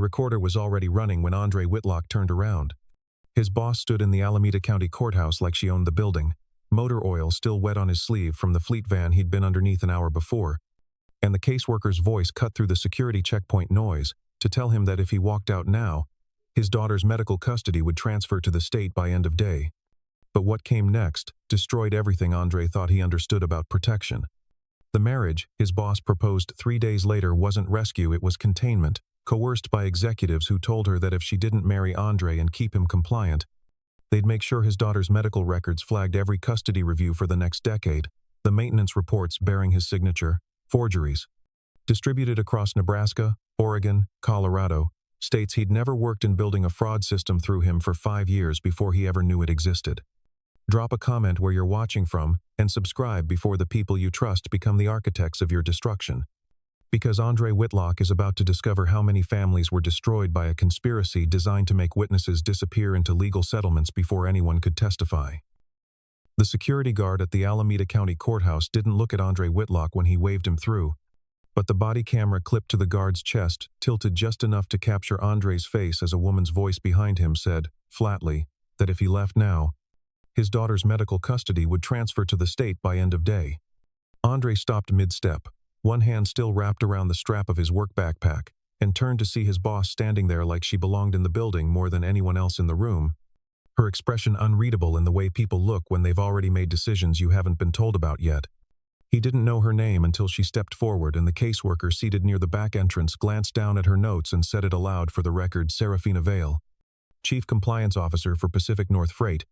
recorder was already running when Andre Whitlock turned around. His boss stood in the Alameda County Courthouse like she owned the building, motor oil still wet on his sleeve from the fleet van he'd been underneath an hour before, and the caseworker's voice cut through the security checkpoint noise to tell him that if he walked out now, his daughter's medical custody would transfer to the state by end of day. But what came next destroyed everything Andre thought he understood about protection. The marriage his boss proposed 3 days later wasn't rescue, it was containment, coerced by executives who told her that if she didn't marry Andre and keep him compliant, they'd make sure his daughter's medical records flagged every custody review for the next decade, the maintenance reports bearing his signature, forgeries. Distributed across Nebraska, Oregon, Colorado, states he'd never worked in building a fraud system through him for 5 years before he ever knew it existed. Drop a comment where you're watching from, and subscribe before the people you trust become the architects of your destruction. Because Andre Whitlock is about to discover how many families were destroyed by a conspiracy designed to make witnesses disappear into legal settlements before anyone could testify. The security guard at the Alameda County Courthouse didn't look at Andre Whitlock when he waved him through, but the body camera clipped to the guard's chest, tilted just enough to capture Andre's face as a woman's voice behind him said, flatly, that if he left now, his daughter's medical custody would transfer to the state by end of day. Andre stopped mid-step, one hand still wrapped around the strap of his work backpack, and turned to see his boss standing there like she belonged in the building more than anyone else in the room, her expression unreadable in the way people look when they've already made decisions you haven't been told about yet. He didn't know her name until she stepped forward and the caseworker seated near the back entrance glanced down at her notes and said it aloud for the record, Serafina Vale, Chief Compliance Officer for Pacific North Freight,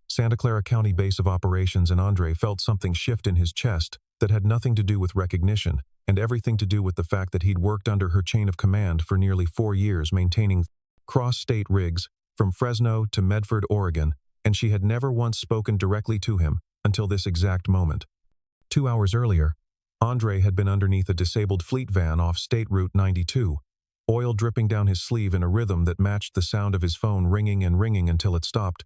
Santa Clara County Base of Operations. And Andre felt something shift in his chest that had nothing to do with recognition and everything to do with the fact that he'd worked under her chain of command for nearly 4 years maintaining cross-state rigs from Fresno to Medford, Oregon, and she had never once spoken directly to him until this exact moment. 2 hours earlier, Andre had been underneath a disabled fleet van off State Route 92, oil dripping down his sleeve in a rhythm that matched the sound of his phone ringing and ringing until it stopped,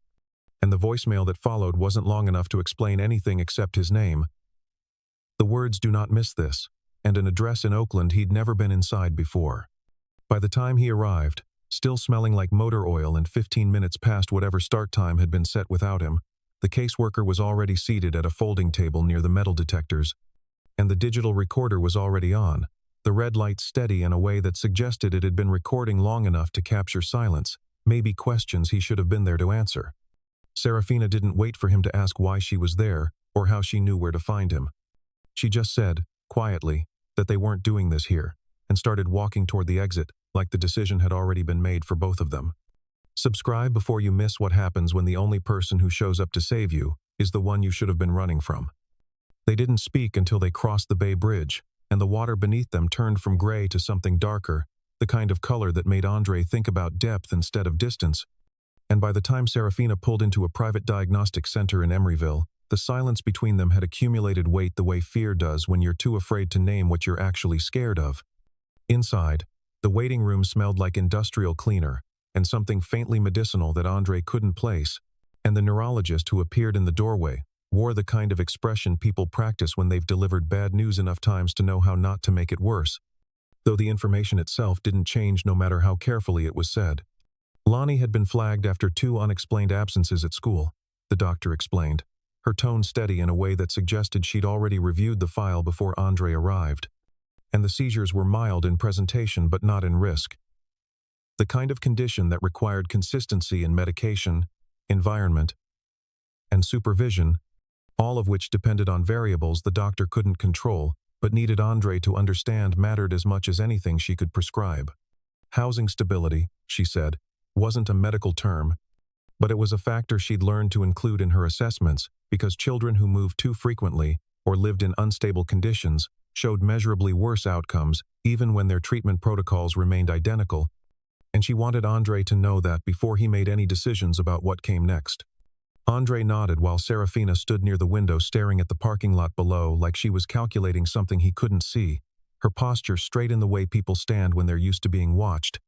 and the voicemail that followed wasn't long enough to explain anything except his name. The words "do not miss this," and an address in Oakland he'd never been inside before. By the time he arrived, still smelling like motor oil and 15 minutes past whatever start time had been set without him, the caseworker was already seated at a folding table near the metal detectors, and the digital recorder was already on, the red light steady in a way that suggested it had been recording long enough to capture silence, maybe questions he should have been there to answer. Serafina didn't wait for him to ask why she was there or how she knew where to find him. She just said, quietly, that they weren't doing this here, and started walking toward the exit, like the decision had already been made for both of them. Subscribe before you miss what happens when the only person who shows up to save you is the one you should have been running from. They didn't speak until they crossed the Bay Bridge, and the water beneath them turned from gray to something darker, the kind of color that made Andre think about depth instead of distance. And by the time Serafina pulled into a private diagnostic center in Emeryville, the silence between them had accumulated weight the way fear does when you're too afraid to name what you're actually scared of. Inside, the waiting room smelled like industrial cleaner and something faintly medicinal that Andre couldn't place, and the neurologist who appeared in the doorway wore the kind of expression people practice when they've delivered bad news enough times to know how not to make it worse, though the information itself didn't change no matter how carefully it was said. Lonnie had been flagged after 2 unexplained absences at school, the doctor explained, her tone steady in a way that suggested she'd already reviewed the file before Andre arrived. And the seizures were mild in presentation but not in risk. The kind of condition that required consistency in medication, environment, and supervision, all of which depended on variables the doctor couldn't control but needed Andre to understand mattered as much as anything she could prescribe. Housing stability, she said, wasn't a medical term, but it was a factor she'd learned to include in her assessments because children who moved too frequently or lived in unstable conditions showed measurably worse outcomes even when their treatment protocols remained identical, and she wanted Andre to know that before he made any decisions about what came next. Andre nodded while Serafina stood near the window staring at the parking lot below like she was calculating something he couldn't see, her posture straight in the way people stand when they're used to being watched.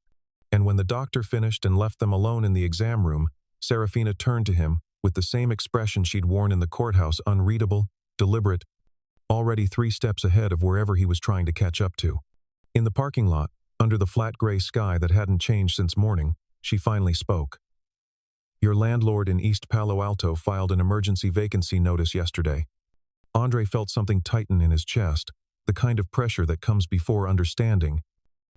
And when the doctor finished and left them alone in the exam room, Serafina turned to him with the same expression she'd worn in the courthouse, unreadable, deliberate, already 3 steps ahead of wherever he was trying to catch up to. In the parking lot, Under the flat gray sky that hadn't changed since morning, she finally spoke. Your landlord in East Palo Alto filed an emergency vacancy notice yesterday. Andre felt something tighten in his chest, the kind of pressure that comes before understanding,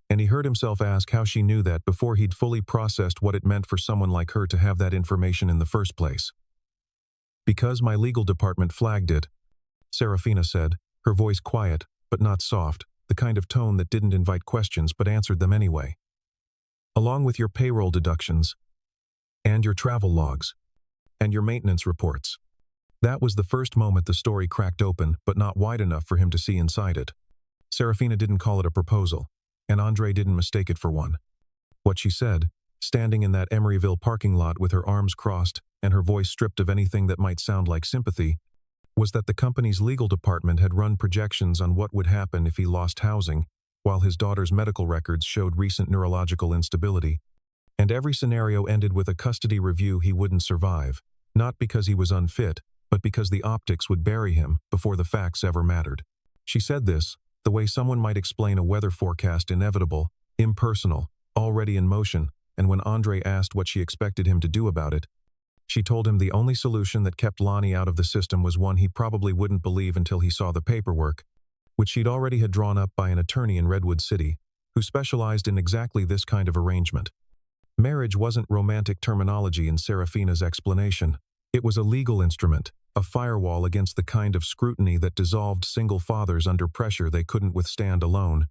and he heard himself ask how she knew that before he'd fully processed what it meant for someone like her to have that information in the first place. Because my legal department flagged it, Serafina said, her voice quiet, but not soft, the kind of tone that didn't invite questions but answered them anyway. Along with your payroll deductions, and your travel logs, and your maintenance reports. That was the first moment the story cracked open, but not wide enough for him to see inside it. Serafina didn't call it a proposal, and Andre didn't mistake it for one. What she said, standing in that Emeryville parking lot with her arms crossed and her voice stripped of anything that might sound like sympathy, was that the company's legal department had run projections on what would happen if he lost housing, while his daughter's medical records showed recent neurological instability. And every scenario ended with a custody review he wouldn't survive, not because he was unfit, but because the optics would bury him before the facts ever mattered. She said this, the way someone might explain a weather forecast, inevitable, impersonal, already in motion, and when Andre asked what she expected him to do about it, she told him the only solution that kept Lonnie out of the system was one he probably wouldn't believe until he saw the paperwork, which she'd already had drawn up by an attorney in Redwood City, who specialized in exactly this kind of arrangement. Marriage wasn't romantic terminology in Serafina's explanation. It was a legal instrument, a firewall against the kind of scrutiny that dissolved single fathers under pressure they couldn't withstand alone.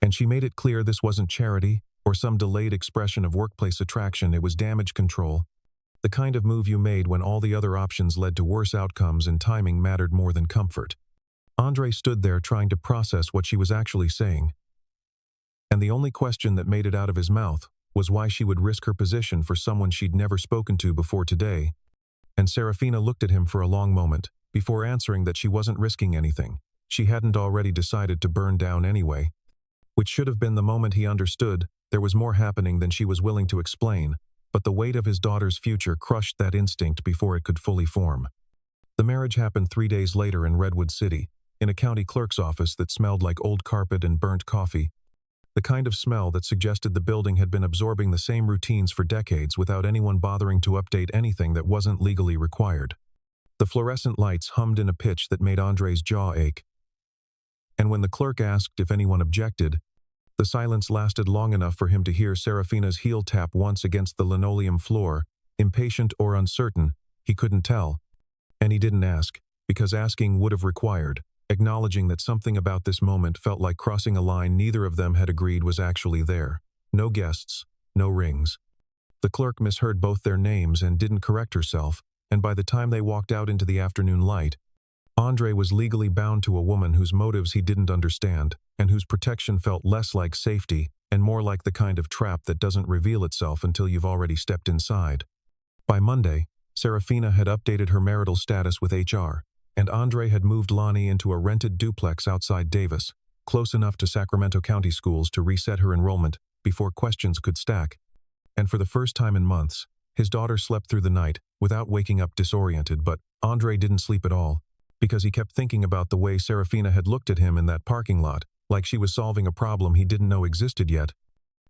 And she made it clear this wasn't charity or some delayed expression of workplace attraction, it was damage control. The kind of move you made when all the other options led to worse outcomes and timing mattered more than comfort. Andre stood there trying to process what she was actually saying. And the only question that made it out of his mouth was why she would risk her position for someone she'd never spoken to before today. And Serafina looked at him for a long moment, before answering that she wasn't risking anything. She hadn't already decided to burn down anyway. Which should have been the moment he understood there was more happening than she was willing to explain, but the weight of his daughter's future crushed that instinct before it could fully form. The marriage happened 3 days later in Redwood City, in a county clerk's office that smelled like old carpet and burnt coffee. The kind of smell that suggested the building had been absorbing the same routines for decades without anyone bothering to update anything that wasn't legally required. The fluorescent lights hummed in a pitch that made Andre's jaw ache. And when the clerk asked if anyone objected, the silence lasted long enough for him to hear Serafina's heel tap once against the linoleum floor, impatient or uncertain, he couldn't tell. And he didn't ask, because asking would have required acknowledging that something about this moment felt like crossing a line neither of them had agreed was actually there. No guests, no rings. The clerk misheard both their names and didn't correct herself, and by the time they walked out into the afternoon light, Andre was legally bound to a woman whose motives he didn't understand, and whose protection felt less like safety and more like the kind of trap that doesn't reveal itself until you've already stepped inside. By Monday, Serafina had updated her marital status with HR, and Andre had moved Lonnie into a rented duplex outside Davis, close enough to Sacramento County schools to reset her enrollment before questions could stack. And for the first time in months, his daughter slept through the night without waking up disoriented, but Andre didn't sleep at all, because he kept thinking about the way Serafina had looked at him in that parking lot, like she was solving a problem he didn't know existed yet.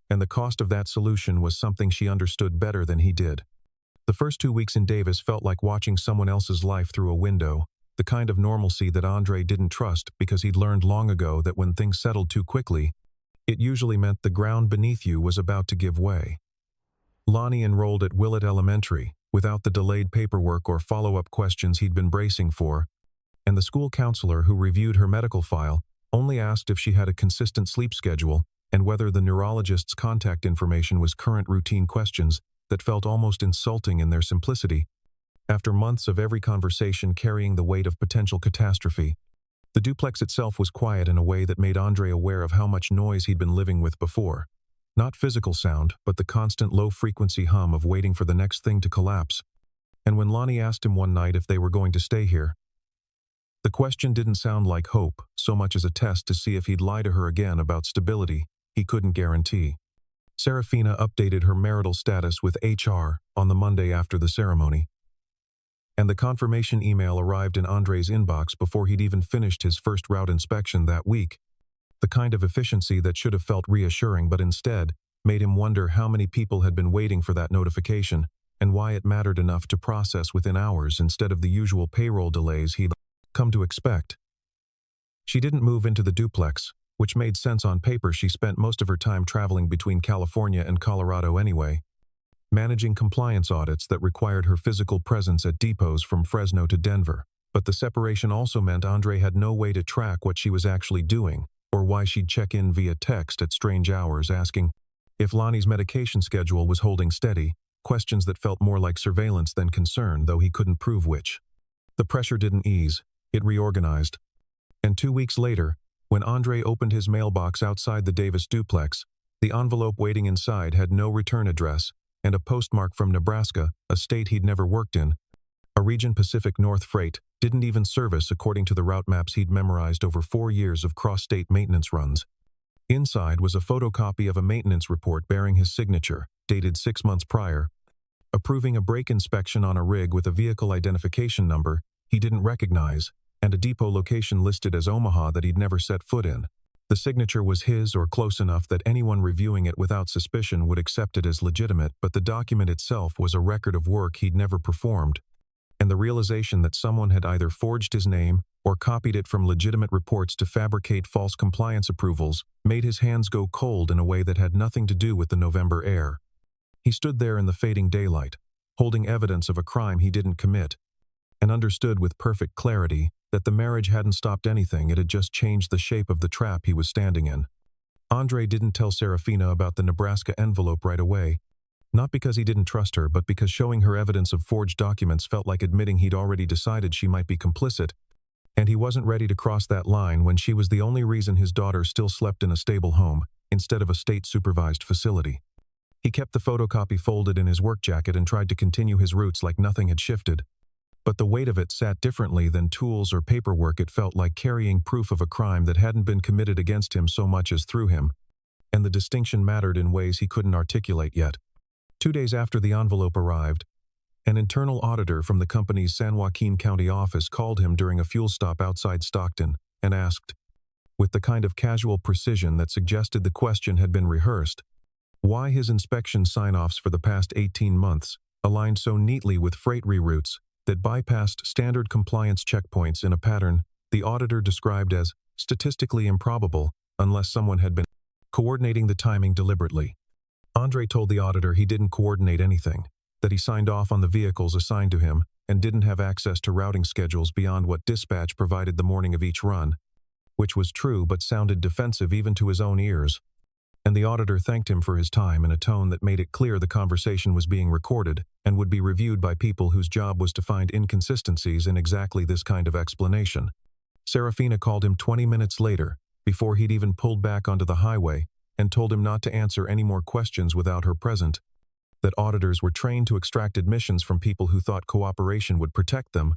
And the cost of that solution was something she understood better than he did. The first 2 weeks in Davis felt like watching someone else's life through a window, the kind of normalcy that Andre didn't trust because he'd learned long ago that when things settled too quickly, it usually meant the ground beneath you was about to give way. Lonnie enrolled at Willett Elementary, without the delayed paperwork or follow-up questions he'd been bracing for, and the school counselor who reviewed her medical file only asked if she had a consistent sleep schedule and whether the neurologist's contact information was current, routine questions that felt almost insulting in their simplicity. After months of every conversation carrying the weight of potential catastrophe, the duplex itself was quiet in a way that made Andre aware of how much noise he'd been living with before. Not physical sound, but the constant low-frequency hum of waiting for the next thing to collapse. And when Lonnie asked him one night if they were going to stay here, the question didn't sound like hope so much as a test to see if he'd lie to her again about stability he couldn't guarantee. Serafina updated her marital status with HR on the Monday after the ceremony, and the confirmation email arrived in Andre's inbox before he'd even finished his first route inspection that week. The kind of efficiency that should have felt reassuring but instead made him wonder how many people had been waiting for that notification and why it mattered enough to process within hours instead of the usual payroll delays he'd come to expect. She didn't move into the duplex, which made sense on paper. She spent most of her time traveling between California and Colorado anyway, managing compliance audits that required her physical presence at depots from Fresno to Denver. But the separation also meant Andre had no way to track what she was actually doing, or why she'd check in via text at strange hours asking if Lonnie's medication schedule was holding steady, questions that felt more like surveillance than concern, though he couldn't prove which. The pressure didn't ease, it reorganized. And 2 weeks later, when Andre opened his mailbox outside the Davis duplex, the envelope waiting inside had no return address and a postmark from Nebraska, a state he'd never worked in. A Region Pacific North freight didn't even service according to the route maps he'd memorized over 4 years of cross-state maintenance runs. Inside was a photocopy of a maintenance report bearing his signature, dated 6 months prior, approving a brake inspection on a rig with a vehicle identification number he didn't recognize, and a depot location listed as Omaha that he'd never set foot in. The signature was his or close enough that anyone reviewing it without suspicion would accept it as legitimate, but the document itself was a record of work he'd never performed, and the realization that someone had either forged his name or copied it from legitimate reports to fabricate false compliance approvals made his hands go cold in a way that had nothing to do with the November air. He stood there in the fading daylight, holding evidence of a crime he didn't commit, and understood with perfect clarity that the marriage hadn't stopped anything, it had just changed the shape of the trap he was standing in. Andre didn't tell Serafina about the Nebraska envelope right away, not because he didn't trust her, but because showing her evidence of forged documents felt like admitting he'd already decided she might be complicit, and he wasn't ready to cross that line when she was the only reason his daughter still slept in a stable home instead of a state-supervised facility. He kept the photocopy folded in his work jacket and tried to continue his routes like nothing had shifted. But the weight of it sat differently than tools or paperwork. It felt like carrying proof of a crime that hadn't been committed against him so much as through him, and the distinction mattered in ways he couldn't articulate yet. 2 days after the envelope arrived, an internal auditor from the company's San Joaquin County office called him during a fuel stop outside Stockton and asked, with the kind of casual precision that suggested the question had been rehearsed, why his inspection sign-offs for the past 18 months aligned so neatly with freight reroutes that bypassed standard compliance checkpoints in a pattern the auditor described as statistically improbable unless someone had been coordinating the timing deliberately. Andre told the auditor he didn't coordinate anything, that he signed off on the vehicles assigned to him and didn't have access to routing schedules beyond what dispatch provided the morning of each run, which was true but sounded defensive even to his own ears. And the auditor thanked him for his time in a tone that made it clear the conversation was being recorded and would be reviewed by people whose job was to find inconsistencies in exactly this kind of explanation. Serafina called him 20 minutes later, before he'd even pulled back onto the highway, and told him not to answer any more questions without her present, that auditors were trained to extract admissions from people who thought cooperation would protect them,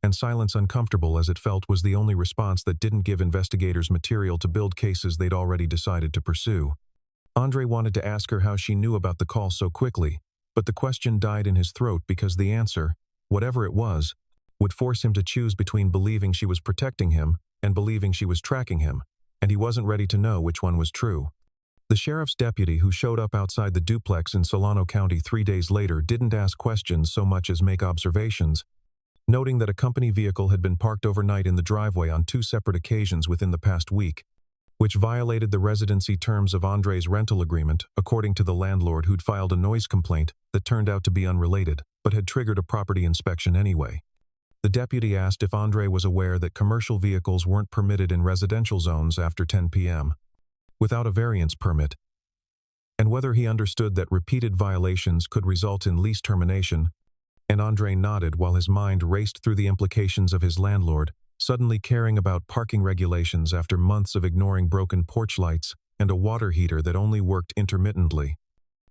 and silence, uncomfortable as it felt, was the only response that didn't give investigators material to build cases they'd already decided to pursue. Andre wanted to ask her how she knew about the call so quickly, but the question died in his throat because the answer, whatever it was, would force him to choose between believing she was protecting him and believing she was tracking him, and he wasn't ready to know which one was true. The sheriff's deputy who showed up outside the duplex in Solano County 3 days later didn't ask questions so much as make observations, noting that a company vehicle had been parked overnight in the driveway on 2 separate occasions within the past week, which violated the residency terms of Andre's rental agreement, according to the landlord who'd filed a noise complaint that turned out to be unrelated, but had triggered a property inspection anyway. The deputy asked if Andre was aware that commercial vehicles weren't permitted in residential zones after 10 p.m. without a variance permit, and whether he understood that repeated violations could result in lease termination, and Andre nodded while his mind raced through the implications of his landlord suddenly caring about parking regulations after months of ignoring broken porch lights and a water heater that only worked intermittently.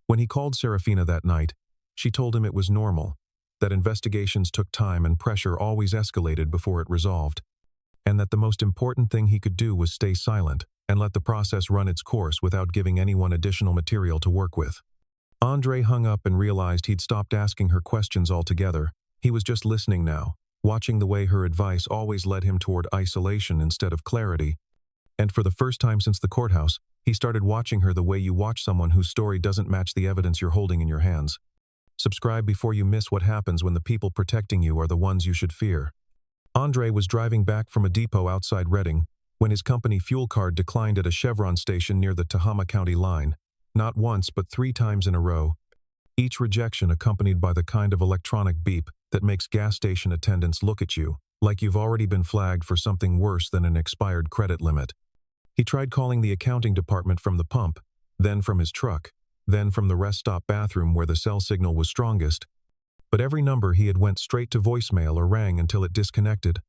When he called Serafina that night, she told him it was normal, that investigations took time and pressure always escalated before it resolved, and that the most important thing he could do was stay silent and let the process run its course without giving anyone additional material to work with. Andre hung up and realized he'd stopped asking her questions altogether. He was just listening now, watching the way her advice always led him toward isolation instead of clarity, And for the first time since the courthouse, he started watching her the way you watch someone whose story doesn't match the evidence you're holding in your hands. Subscribe before you miss what happens when the people protecting you are the ones you should fear. Andre was driving back from a depot outside Reading when his company fuel card declined at a Chevron station near the Tehama County line, not once but 3 times in a row. Each rejection accompanied by the kind of electronic beep that makes gas station attendants look at you like you've already been flagged for something worse than an expired credit limit. He tried calling the accounting department from the pump, then from his truck, then from the rest stop bathroom where the cell signal was strongest. But every number he had went straight to voicemail or rang until it disconnected,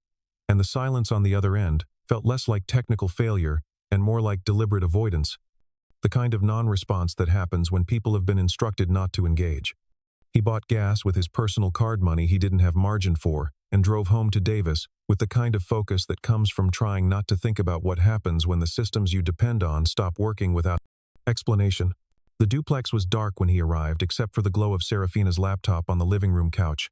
and the silence on the other end felt less like technical failure and more like deliberate avoidance, the kind of non-response that happens when people have been instructed not to engage. He bought gas with his personal card money he didn't have margin for and drove home to Davis with the kind of focus that comes from trying not to think about what happens when the systems you depend on stop working without explanation. The duplex was dark when he arrived except for the glow of Serafina's laptop on the living room couch.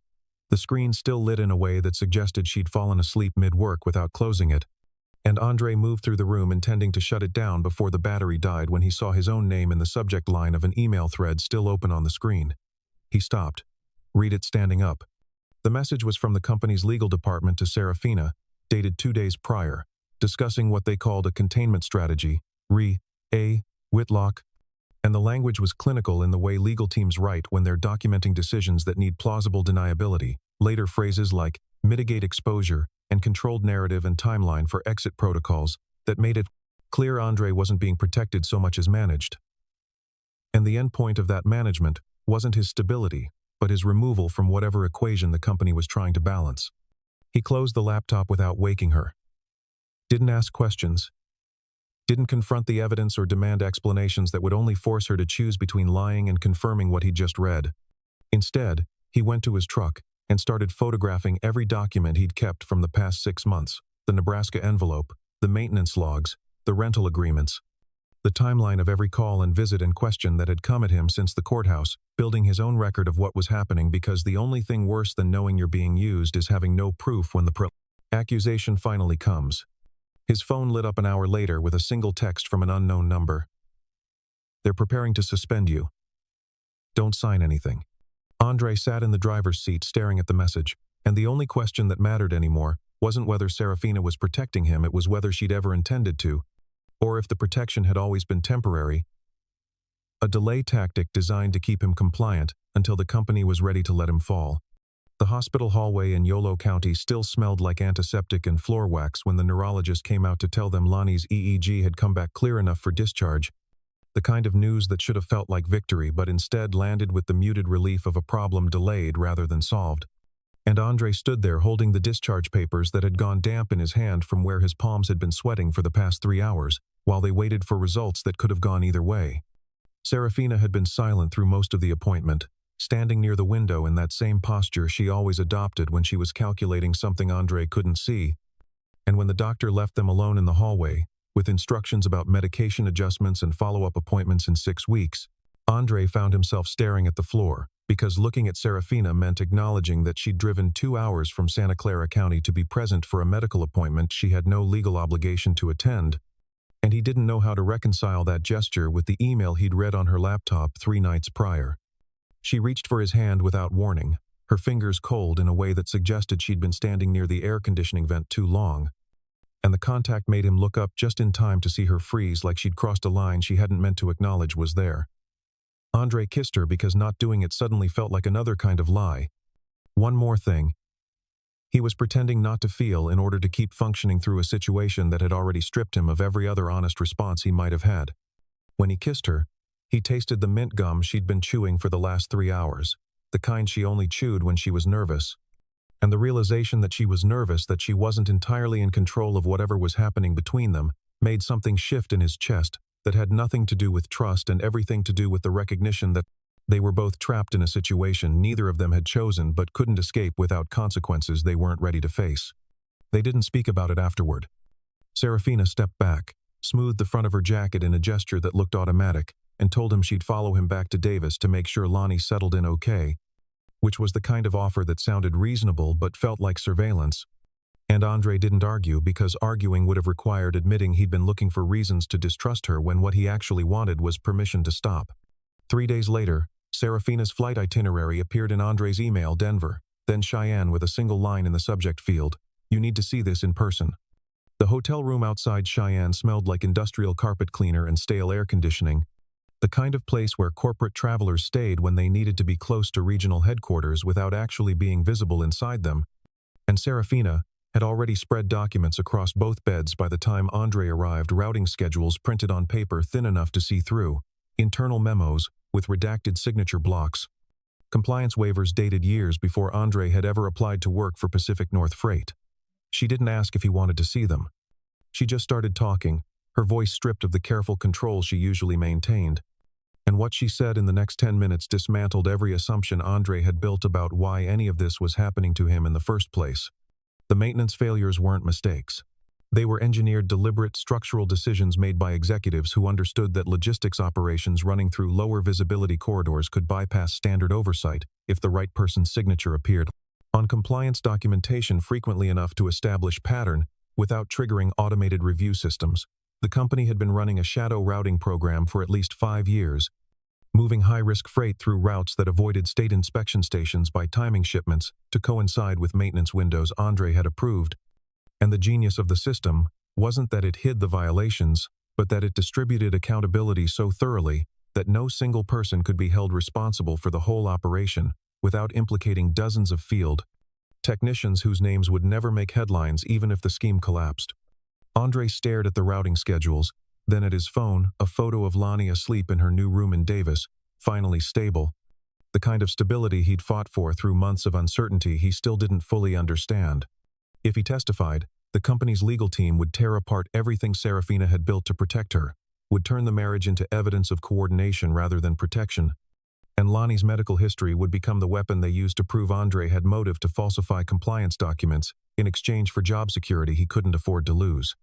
The screen still lit in a way that suggested she'd fallen asleep mid-work without closing it. And Andre moved through the room intending to shut it down before the battery died when he saw his own name in the subject line of an email thread still open on the screen. He stopped. Read it standing up. The message was from the company's legal department to Serafina, dated 2 days prior, discussing what they called a containment strategy, A. Whitlock, and the language was clinical in the way legal teams write when they're documenting decisions that need plausible deniability. Later phrases like mitigate exposure and controlled narrative and timeline for exit protocols that made it clear Andre wasn't being protected so much as managed. And the end point of that management wasn't his stability, but his removal from whatever equation the company was trying to balance. He closed the laptop without waking her. Didn't ask questions. Didn't confront the evidence or demand explanations that would only force her to choose between lying and confirming what he'd just read. Instead, he went to his truck and started photographing every document he'd kept from the past 6 months, the Nebraska envelope, the maintenance logs, the rental agreements, the timeline of every call and visit and question that had come at him since the courthouse, building his own record of what was happening because the only thing worse than knowing you're being used is having no proof when the accusation finally comes. His phone lit up an hour later with a single text from an unknown number. They're preparing to suspend you. Don't sign anything. Andre sat in the driver's seat staring at the message, and the only question that mattered anymore wasn't whether Serafina was protecting him, it was whether she'd ever intended to, or if the protection had always been temporary, a delay tactic designed to keep him compliant until the company was ready to let him fall. The hospital hallway in Yolo County still smelled like antiseptic and floor wax when the neurologist came out to tell them Lonnie's EEG had come back clear enough for discharge. The kind of news that should have felt like victory but instead landed with the muted relief of a problem delayed rather than solved. And Andre stood there holding the discharge papers that had gone damp in his hand from where his palms had been sweating for the past 3 hours, while they waited for results that could have gone either way. Serafina had been silent through most of the appointment, standing near the window in that same posture she always adopted when she was calculating something Andre couldn't see. And when the doctor left them alone in the hallway, with instructions about medication adjustments and follow-up appointments in 6 weeks, Andre found himself staring at the floor, because looking at Serafina meant acknowledging that she'd driven 2 hours from Santa Clara County to be present for a medical appointment she had no legal obligation to attend, and he didn't know how to reconcile that gesture with the email he'd read on her laptop 3 nights prior. She reached for his hand without warning, her fingers cold in a way that suggested she'd been standing near the air conditioning vent too long, and the contact made him look up just in time to see her freeze like she'd crossed a line she hadn't meant to acknowledge was there. Andre kissed her because not doing it suddenly felt like another kind of lie. One more thing. He was pretending not to feel in order to keep functioning through a situation that had already stripped him of every other honest response he might have had. When he kissed her, he tasted the mint gum she'd been chewing for the last 3 hours, the kind she only chewed when she was nervous. And the realization that she was nervous, that she wasn't entirely in control of whatever was happening between them, made something shift in his chest that had nothing to do with trust and everything to do with the recognition that they were both trapped in a situation neither of them had chosen but couldn't escape without consequences they weren't ready to face. They didn't speak about it afterward. Serafina stepped back, smoothed the front of her jacket in a gesture that looked automatic, and told him she'd follow him back to Davis to make sure Lonnie settled in okay, which was the kind of offer that sounded reasonable but felt like surveillance. And Andre didn't argue because arguing would have required admitting he'd been looking for reasons to distrust her when what he actually wanted was permission to stop. 3 days later, Serafina's flight itinerary appeared in Andre's email, Denver, then Cheyenne with a single line in the subject field, "You need to see this in person." The hotel room outside Cheyenne smelled like industrial carpet cleaner and stale air conditioning, the kind of place where corporate travelers stayed when they needed to be close to regional headquarters without actually being visible inside them. And Serafina had already spread documents across both beds by the time Andre arrived, routing schedules printed on paper thin enough to see through, internal memos with redacted signature blocks, compliance waivers dated years before Andre had ever applied to work for Pacific North Freight. She didn't ask if he wanted to see them. She just started talking, her voice stripped of the careful control she usually maintained. And what she said in the next 10 minutes dismantled every assumption Andre had built about why any of this was happening to him in the first place. The maintenance failures weren't mistakes. They were engineered, deliberate, structural decisions made by executives who understood that logistics operations running through lower visibility corridors could bypass standard oversight if the right person's signature appeared on compliance documentation frequently enough to establish pattern without triggering automated review systems. The company had been running a shadow routing program for at least 5 years, moving high-risk freight through routes that avoided state inspection stations by timing shipments to coincide with maintenance windows Andre had approved. And the genius of the system wasn't that it hid the violations, but that it distributed accountability so thoroughly that no single person could be held responsible for the whole operation without implicating dozens of field technicians whose names would never make headlines even if the scheme collapsed. Andre stared at the routing schedules, then at his phone, a photo of Lonnie asleep in her new room in Davis, finally stable. The kind of stability he'd fought for through months of uncertainty he still didn't fully understand. If he testified, the company's legal team would tear apart everything Serafina had built to protect her, would turn the marriage into evidence of coordination rather than protection. And Lonnie's medical history would become the weapon they used to prove Andre had motive to falsify compliance documents in exchange for job security he couldn't afford to lose.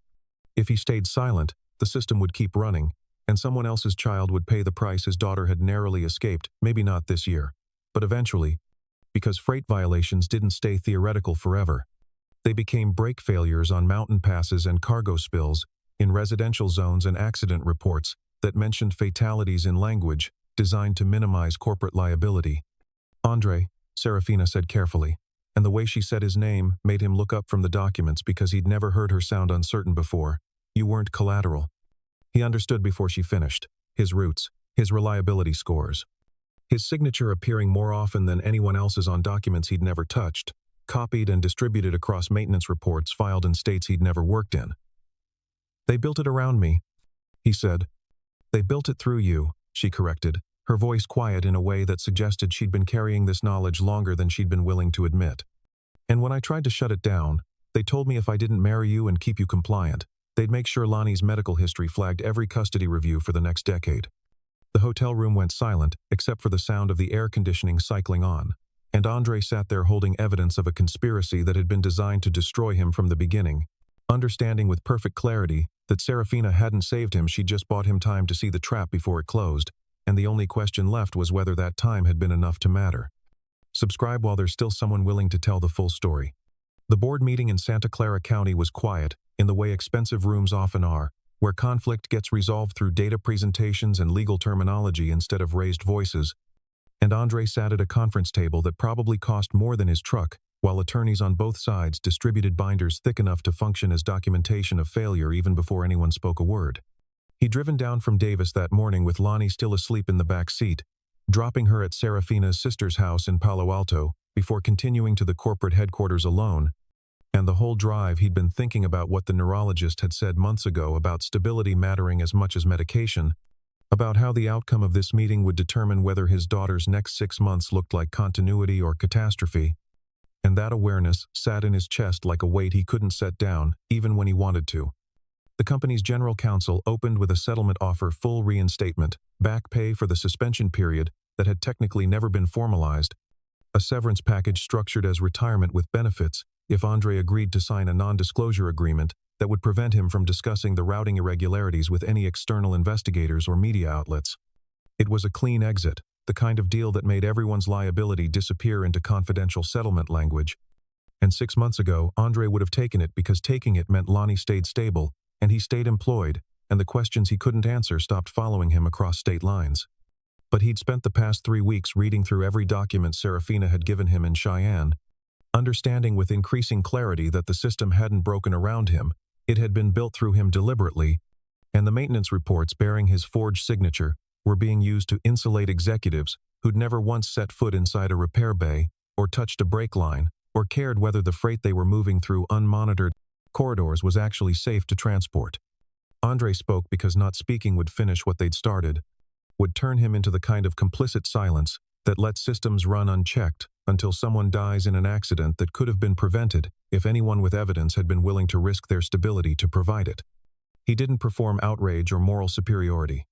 If he stayed silent, the system would keep running, and someone else's child would pay the price his daughter had narrowly escaped, maybe not this year, but eventually, because freight violations didn't stay theoretical forever. They became brake failures on mountain passes and cargo spills, in residential zones and accident reports that mentioned fatalities in language designed to minimize corporate liability. "Andre," Serafina said carefully, and the way she said his name made him look up from the documents because he'd never heard her sound uncertain before. "You weren't collateral." He understood before she finished. His roots, his reliability scores. His signature appearing more often than anyone else's on documents he'd never touched, copied and distributed across maintenance reports filed in states he'd never worked in. "They built it around me," he said. "They built it through you," she corrected, her voice quiet in a way that suggested she'd been carrying this knowledge longer than she'd been willing to admit. "And when I tried to shut it down, they told me if I didn't marry you and keep you compliant, they'd make sure Lonnie's medical history flagged every custody review for the next decade." The hotel room went silent, except for the sound of the air conditioning cycling on, and Andre sat there holding evidence of a conspiracy that had been designed to destroy him from the beginning, understanding with perfect clarity that Serafina hadn't saved him, she'd just bought him time to see the trap before it closed, and the only question left was whether that time had been enough to matter. Subscribe while there's still someone willing to tell the full story. The board meeting in Santa Clara County was quiet, in the way expensive rooms often are, where conflict gets resolved through data presentations and legal terminology instead of raised voices. And Andre sat at a conference table that probably cost more than his truck, while attorneys on both sides distributed binders thick enough to function as documentation of failure even before anyone spoke a word. He'd driven down from Davis that morning with Lonnie still asleep in the back seat, dropping her at Serafina's sister's house in Palo Alto, before continuing to the corporate headquarters alone. And the whole drive he'd been thinking about what the neurologist had said months ago about stability mattering as much as medication, about how the outcome of this meeting would determine whether his daughter's next 6 months looked like continuity or catastrophe. And that awareness sat in his chest like a weight he couldn't set down, even when he wanted to. The company's general counsel opened with a settlement offer: full reinstatement, back pay for the suspension period that had technically never been formalized, a severance package structured as retirement with benefits if Andre agreed to sign a non-disclosure agreement that would prevent him from discussing the routing irregularities with any external investigators or media outlets. It was a clean exit, the kind of deal that made everyone's liability disappear into confidential settlement language. And 6 months ago, Andre would have taken it because taking it meant Lonnie stayed stable, and he stayed employed, and the questions he couldn't answer stopped following him across state lines. But he'd spent the past 3 weeks reading through every document Serafina had given him in Cheyenne, understanding with increasing clarity that the system hadn't broken around him, it had been built through him deliberately, and the maintenance reports bearing his forged signature were being used to insulate executives who'd never once set foot inside a repair bay, or touched a brake line, or cared whether the freight they were moving through unmonitored corridors was actually safe to transport. Andre spoke because not speaking would finish what they'd started, would turn him into the kind of complicit silence that lets systems run unchecked until someone dies in an accident that could have been prevented if anyone with evidence had been willing to risk their stability to provide it. He didn't perform outrage or moral superiority.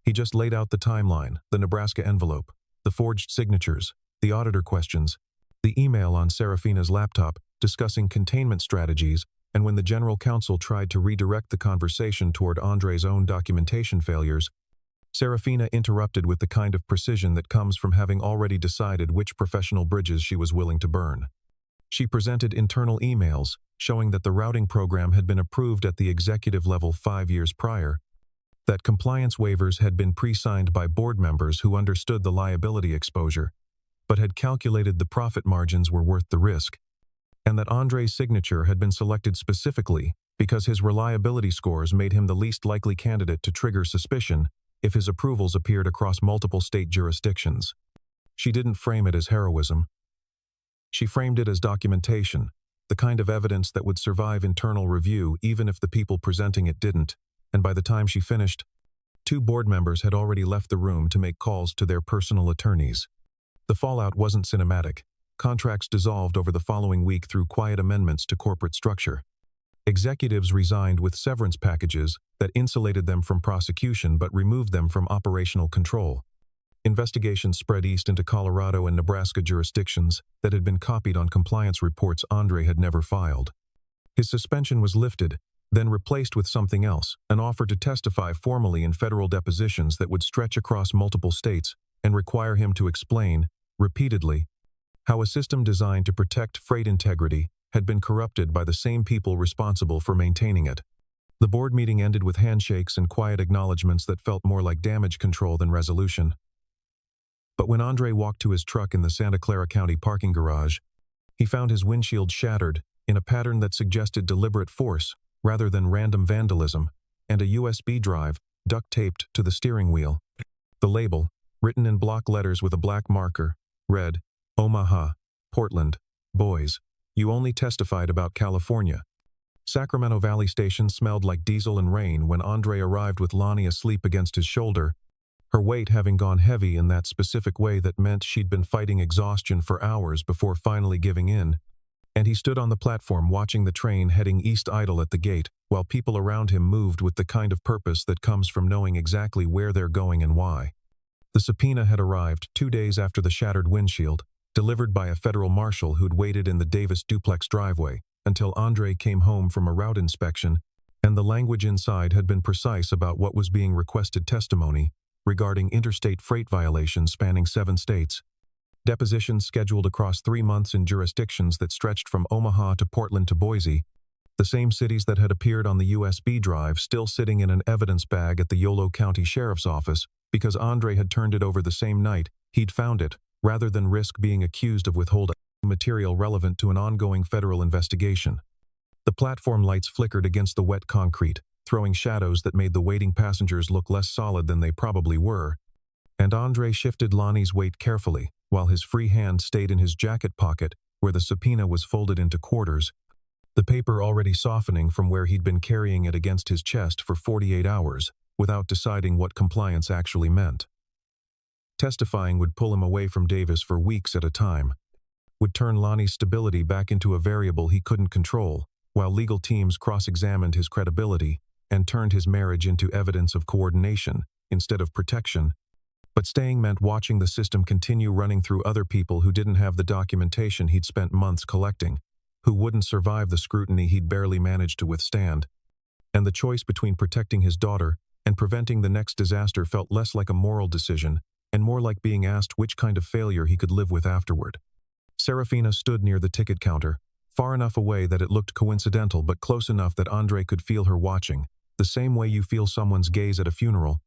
He just laid out the timeline, the Nebraska envelope, the forged signatures, the auditor questions, the email on Serafina's laptop discussing containment strategies, and when the general counsel tried to redirect the conversation toward Andre's own documentation failures, Serafina interrupted with the kind of precision that comes from having already decided which professional bridges she was willing to burn. She presented internal emails showing that the routing program had been approved at the executive level 5 years prior, that compliance waivers had been pre-signed by board members who understood the liability exposure, but had calculated the profit margins were worth the risk, and that Andre's signature had been selected specifically because his reliability scores made him the least likely candidate to trigger suspicion if his approvals appeared across multiple state jurisdictions. She didn't frame it as heroism. She framed it as documentation, the kind of evidence that would survive internal review even if the people presenting it didn't, and by the time she finished, 2 board members had already left the room to make calls to their personal attorneys. The fallout wasn't cinematic. Contracts dissolved over the following week through quiet amendments to corporate structure. Executives resigned with severance packages that insulated them from prosecution but removed them from operational control. Investigations spread east into Colorado and Nebraska jurisdictions that had been copied on compliance reports Andre had never filed. His suspension was lifted, then replaced with something else, an offer to testify formally in federal depositions that would stretch across multiple states and require him to explain, repeatedly, how a system designed to protect freight integrity had been corrupted by the same people responsible for maintaining it. The board meeting ended with handshakes and quiet acknowledgments that felt more like damage control than resolution. But when Andre walked to his truck in the Santa Clara County parking garage, he found his windshield shattered in a pattern that suggested deliberate force rather than random vandalism, and a USB drive duct-taped to the steering wheel. The label, written in block letters with a black marker, read, "Omaha, Portland, boys. You only testified about California." Sacramento Valley Station smelled like diesel and rain when Andre arrived with Lonnie asleep against his shoulder, her weight having gone heavy in that specific way that meant she'd been fighting exhaustion for hours before finally giving in, and he stood on the platform watching the train heading east idle at the gate, while people around him moved with the kind of purpose that comes from knowing exactly where they're going and why. The subpoena had arrived 2 days after the shattered windshield, delivered by a federal marshal who'd waited in the Davis duplex driveway until Andre came home from a route inspection, and the language inside had been precise about what was being requested testimony regarding interstate freight violations spanning 7 states. Depositions scheduled across 3 months in jurisdictions that stretched from Omaha to Portland to Boise, the same cities that had appeared on the USB drive still sitting in an evidence bag at the Yolo County Sheriff's Office because Andre had turned it over the same night he'd found it, rather than risk being accused of withholding material relevant to an ongoing federal investigation. The platform lights flickered against the wet concrete, throwing shadows that made the waiting passengers look less solid than they probably were, and Andre shifted Lonnie's weight carefully, while his free hand stayed in his jacket pocket where the subpoena was folded into quarters, the paper already softening from where he'd been carrying it against his chest for 48 hours, without deciding what compliance actually meant. Testifying would pull him away from Davis for weeks at a time, would turn Lonnie's stability back into a variable he couldn't control, while legal teams cross-examined his credibility and turned his marriage into evidence of coordination instead of protection. But staying meant watching the system continue running through other people who didn't have the documentation he'd spent months collecting, who wouldn't survive the scrutiny he'd barely managed to withstand. And the choice between protecting his daughter and preventing the next disaster felt less like a moral decision and more like being asked which kind of failure he could live with afterward. Serafina stood near the ticket counter, far enough away that it looked coincidental but close enough that Andre could feel her watching, the same way you feel someone's gaze at a funeral.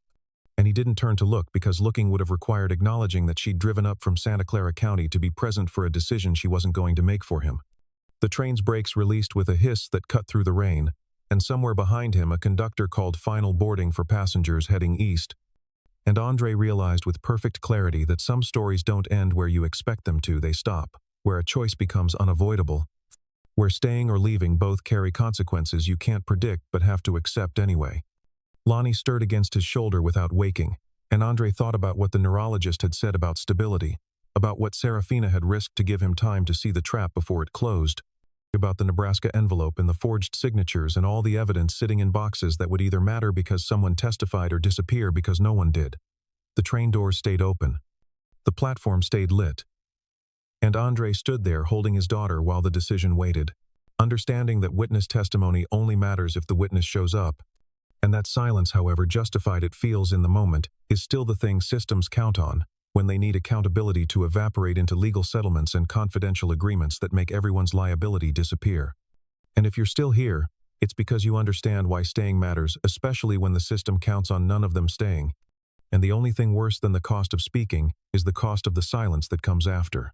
And he didn't turn to look because looking would have required acknowledging that she'd driven up from Santa Clara County to be present for a decision she wasn't going to make for him. The train's brakes released with a hiss that cut through the rain, and somewhere behind him a conductor called final boarding for passengers heading east. And Andre realized with perfect clarity that some stories don't end where you expect them to, they stop, where a choice becomes unavoidable, where staying or leaving both carry consequences you can't predict but have to accept anyway. Lonnie stirred against his shoulder without waking, and Andre thought about what the neurologist had said about stability, about what Serafina had risked to give him time to see the trap before it closed, about the Nebraska envelope and the forged signatures and all the evidence sitting in boxes that would either matter because someone testified or disappear because no one did. The train doors stayed open. The platform stayed lit. And Andre stood there holding his daughter while the decision waited, understanding that witness testimony only matters if the witness shows up, and that silence, however justified it feels in the moment, is still the thing systems count on when they need accountability to evaporate into legal settlements and confidential agreements that make everyone's liability disappear. And if you're still here, it's because you understand why staying matters, especially when the system counts on none of them staying. And the only thing worse than the cost of speaking is the cost of the silence that comes after.